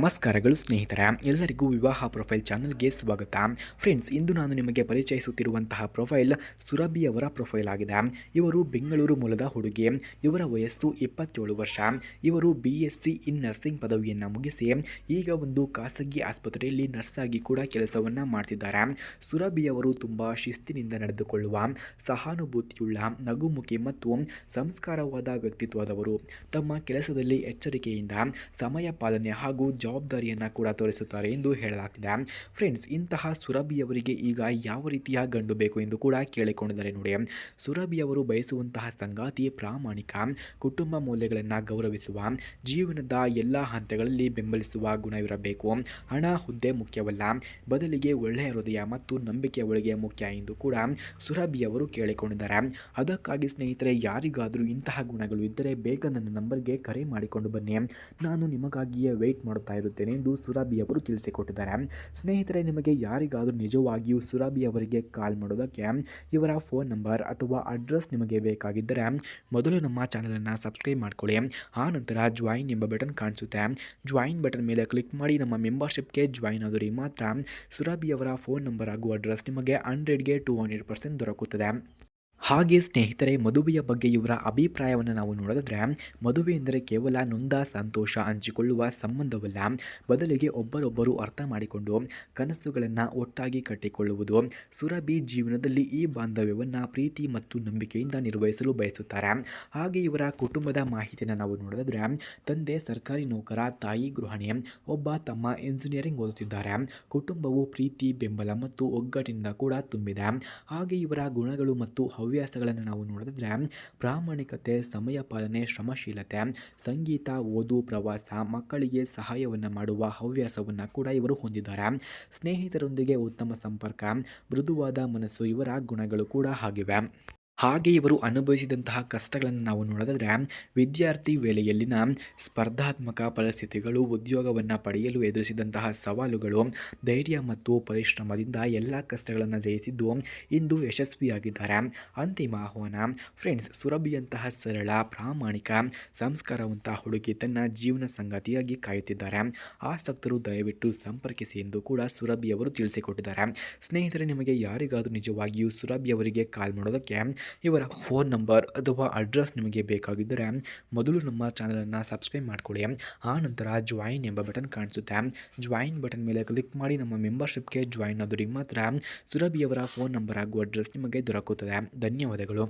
ನಮಸ್ಕಾರಗಳು ಸ್ನೇಹಿತರೆ, ಎಲ್ಲರಿಗೂ ವಿವಾಹ ಪ್ರೊಫೈಲ್ ಚಾನಲ್ಗೆ ಸ್ವಾಗತ. ಫ್ರೆಂಡ್ಸ್, ಇಂದು ನಾನು ನಿಮಗೆ ಪರಿಚಯಿಸುತ್ತಿರುವಂತಹ ಪ್ರೊಫೈಲ್ ಸುರಭಿ ಅವರ ಪ್ರೊಫೈಲ್ ಆಗಿದೆ. ಇವರು ಬೆಂಗಳೂರು ಮೂಲದ ಹುಡುಗಿ. ಇವರ ವಯಸ್ಸು 27 ವರ್ಷ. ಇವರು BSc ಇನ್ ನರ್ಸಿಂಗ್ ಪದವಿಯನ್ನು ಮುಗಿಸಿ ಈಗ ಒಂದು ಖಾಸಗಿ ಆಸ್ಪತ್ರೆಯಲ್ಲಿ ನರ್ಸ್ ಆಗಿ ಕೂಡ ಕೆಲಸವನ್ನು ಮಾಡ್ತಿದ್ದಾರೆ. ಸುರಭಿ ಅವರು ತುಂಬ ಶಿಸ್ತಿನಿಂದ ನಡೆದುಕೊಳ್ಳುವ, ಸಹಾನುಭೂತಿಯುಳ್ಳ, ನಗುಮುಖಿ ಮತ್ತು ಸಂಸ್ಕಾರವಾದ ವ್ಯಕ್ತಿತ್ವದವರು. ತಮ್ಮ ಕೆಲಸದಲ್ಲಿ ಎಚ್ಚರಿಕೆಯಿಂದ ಸಮಯ ಪಾಲನೆ ಹಾಗೂ ಜವಾಬ್ದಾರಿಯನ್ನು ಕೂಡ ತೋರಿಸುತ್ತಾರೆ ಎಂದು ಹೇಳಲಾಗ್ತಿದೆ. ಫ್ರೆಂಡ್ಸ್, ಇಂತಹ ಸುರಭಿಯವರಿಗೆ ಈಗ ಯಾವ ರೀತಿಯ ಗಂಡು ಬೇಕು ಎಂದು ಕೂಡ ಕೇಳಿಕೊಂಡಿದ್ದಾರೆ ನೋಡಿ. ಸುರಭಿಯವರು ಬಯಸುವಂತಹ ಸಂಗಾತಿ ಪ್ರಾಮಾಣಿಕ, ಕುಟುಂಬ ಮೌಲ್ಯಗಳನ್ನು ಗೌರವಿಸುವ, ಜೀವನದ ಎಲ್ಲ ಹಂತಗಳಲ್ಲಿ ಬೆಂಬಲಿಸುವ ಗುಣವಿರಬೇಕು. ಹಣ ಹುದ್ದೆ ಮುಖ್ಯವಲ್ಲ, ಬದಲಿಗೆ ಒಳ್ಳೆಯ ಹೃದಯ ಮತ್ತು ನಂಬಿಕೆ ಒಳಗೆ ಮುಖ್ಯ ಎಂದು ಕೂಡ ಸುರಭಿಯವರು ಕೇಳಿಕೊಂಡಿದ್ದಾರೆ. ಅದಕ್ಕಾಗಿ ಸ್ನೇಹಿತರೆ, ಯಾರಿಗಾದರೂ ಇಂತಹ ಗುಣಗಳು ಇದ್ದರೆ ಬೇಗ ನನ್ನ ನಂಬರ್ಗೆ ಕರೆ ಮಾಡಿಕೊಂಡು ಬನ್ನಿ, ನಾನು ನಿಮಗಾಗಿಯೇ ವೆಯ್ಟ್ ಮಾಡುತ್ತಾ ಇರುತ್ತೇನೆ ಎಂದು ಸುರಭಿ ಅವರು ತಿಳಿಸಿಕೊಟ್ಟಿದ್ದಾರೆ. ಸ್ನೇಹಿತರೆ, ನಿಮಗೆ ಯಾರಿಗಾದರೂ ನಿಜವಾಗಿಯೂ ಸುರಭಿ ಅವರಿಗೆ ಕಾಲ್ ಮಾಡೋದಕ್ಕೆ ಇವರ ಫೋನ್ ನಂಬರ್ ಅಥವಾ ಅಡ್ರೆಸ್ ನಿಮಗೆ ಬೇಕಾಗಿದ್ದರೆ ಮೊದಲು ನಮ್ಮ ಚಾನಲನ್ನು ಸಬ್ಸ್ಕ್ರೈಬ್ ಮಾಡ್ಕೊಳ್ಳಿ. ಆ ನಂತರ ಜಾಯಿನ್ ಎಂಬ ಬಟನ್ ಕಾಣಿಸುತ್ತೆ. ಜಾಯಿನ್ ಬಟನ್ ಮೇಲೆ ಕ್ಲಿಕ್ ಮಾಡಿ ನಮ್ಮ ಮೆಂಬರ್ಶಿಪ್ಗೆ ಜಾಯಿನ್ ಆದವರಿಗೆ ಮಾತ್ರ ಸುರಭಿ ಅವರ ಫೋನ್ ನಂಬರ್ ಹಾಗೂ ಅಡ್ರೆಸ್ ನಿಮಗೆ 100ಗೆ 200% ದೊರಕುತ್ತದೆ. ಹಾಗೆ ಸ್ನೇಹಿತರೆ, ಮದುವೆಯ ಬಗ್ಗೆ ಇವರ ಅಭಿಪ್ರಾಯವನ್ನು ನಾವು ನೋಡಿದ್ರೆ, ಮದುವೆ ಎಂದರೆ ಕೇವಲ ನೊಂದ ಸಂತೋಷ ಹಂಚಿಕೊಳ್ಳುವ ಸಂಬಂಧವಲ್ಲ, ಬದಲಿಗೆ ಒಬ್ಬರೊಬ್ಬರು ಅರ್ಥ ಮಾಡಿಕೊಂಡು ಕನಸುಗಳನ್ನು ಒಟ್ಟಾಗಿ ಕಟ್ಟಿಕೊಳ್ಳುವುದು. ಸುರಭಿ ಜೀವನದಲ್ಲಿ ಈ ಬಾಂಧವ್ಯವನ್ನು ಪ್ರೀತಿ ಮತ್ತು ನಂಬಿಕೆಯಿಂದ ನಿರ್ವಹಿಸಲು ಬಯಸುತ್ತಾರೆ. ಹಾಗೆ ಇವರ ಕುಟುಂಬದ ಮಾಹಿತಿಯನ್ನು ನಾವು ನೋಡಿದ್ರೆ, ತಂದೆ ಸರ್ಕಾರಿ ನೌಕರ, ತಾಯಿ ಗೃಹಿಣಿ, ಒಬ್ಬ ತಮ್ಮ ಇಂಜಿನಿಯರಿಂಗ್ ಓದುತ್ತಿದ್ದಾರೆ. ಕುಟುಂಬವು ಪ್ರೀತಿ, ಬೆಂಬಲ ಮತ್ತು ಒಗ್ಗಟ್ಟಿನಿಂದ ಕೂಡ ತುಂಬಿದೆ. ಹಾಗೆ ಇವರ ಗುಣಗಳು ಮತ್ತು ಹವ್ಯಾಸಗಳನ್ನು ನಾವು ನೋಡಿದ್ರೆ, ಪ್ರಾಮಾಣಿಕತೆ, ಸಮಯ ಪಾಲನೆ, ಶ್ರಮಶೀಲತೆ, ಸಂಗೀತ, ಓದು, ಪ್ರವಾಸ, ಮಕ್ಕಳಿಗೆ ಸಹಾಯವನ್ನು ಮಾಡುವ ಹವ್ಯಾಸವನ್ನು ಕೂಡ ಇವರು ಹೊಂದಿದ್ದಾರೆ. ಸ್ನೇಹಿತರೊಂದಿಗೆ ಉತ್ತಮ ಸಂಪರ್ಕ, ಮೃದುವಾದ ಮನಸ್ಸು ಇವರ ಗುಣಗಳು ಕೂಡ ಆಗಿವೆ. ಹಾಗೆ ಇವರು ಅನುಭವಿಸಿದಂತಹ ಕಷ್ಟಗಳನ್ನು ನಾವು ನೋಡಿದ್ರೆ, ವಿದ್ಯಾರ್ಥಿ ವೇಳೆಯಲ್ಲಿನ ಸ್ಪರ್ಧಾತ್ಮಕ ಪರಿಸ್ಥಿತಿಗಳು, ಉದ್ಯೋಗವನ್ನು ಪಡೆಯಲು ಎದುರಿಸಿದಂತಹ ಸವಾಲುಗಳು, ಧೈರ್ಯ ಮತ್ತು ಪರಿಶ್ರಮದಿಂದ ಎಲ್ಲ ಕಷ್ಟಗಳನ್ನು ಜಯಿಸಿದ್ದು ಇಂದು ಯಶಸ್ವಿಯಾಗಿದ್ದಾರೆ. ಅಂತಿಮ ಆಹ್ವಾನ. ಫ್ರೆಂಡ್ಸ್, ಸುರಭಿಯಂತಹ ಸರಳ, ಪ್ರಾಮಾಣಿಕ, ಸಂಸ್ಕಾರವಂತ ಹುಡುಗಿ ತನ್ನ ಜೀವನ ಸಂಗಾತಿಯಾಗಿ ಕಾಯುತ್ತಿದ್ದಾರೆ. ಆಸಕ್ತರು ದಯವಿಟ್ಟು ಸಂಪರ್ಕಿಸಿ ಎಂದು ಕೂಡ ಸುರಭಿ ಅವರು ತಿಳಿಸಿಕೊಟ್ಟಿದ್ದಾರೆ. ಸ್ನೇಹಿತರೆ, ನಿಮಗೆ ಯಾರಿಗಾದರೂ ನಿಜವಾಗಿಯೂ ಸುರಭಿ ಅವರಿಗೆ ಕಾಲ್ ಮಾಡೋದಕ್ಕೆ ಇವರ ಫೋನ್ ನಂಬರ್ ಅಥವಾ ಅಡ್ರೆಸ್ ನಿಮಗೆ ಬೇಕಾಗಿದ್ದರೆ ಮೊದಲು ನಮ್ಮ ಚಾನಲನ್ನು ಸಬ್ಸ್ಕ್ರೈಬ್ ಮಾಡ್ಕೊಳ್ಳಿ. ಆ ನಂತರ ಜಾಯಿನ್ ಎಂಬ ಬಟನ್ ಕಾಣಿಸುತ್ತೆ. ಜಾಯಿನ್ ಬಟನ್ ಮೇಲೆ ಕ್ಲಿಕ್ ಮಾಡಿ ನಮ್ಮ ಮೆಂಬರ್ಶಿಪ್ಗೆ ಜಾಯಿನ್ ಆದವರಿಗೆ ಮಾತ್ರ ಸುರಭಿಯವರ ಫೋನ್ ನಂಬರ್ ಹಾಗೂ ಅಡ್ರೆಸ್ ನಿಮಗೆ ದೊರಕುತ್ತದೆ. ಧನ್ಯವಾದಗಳು.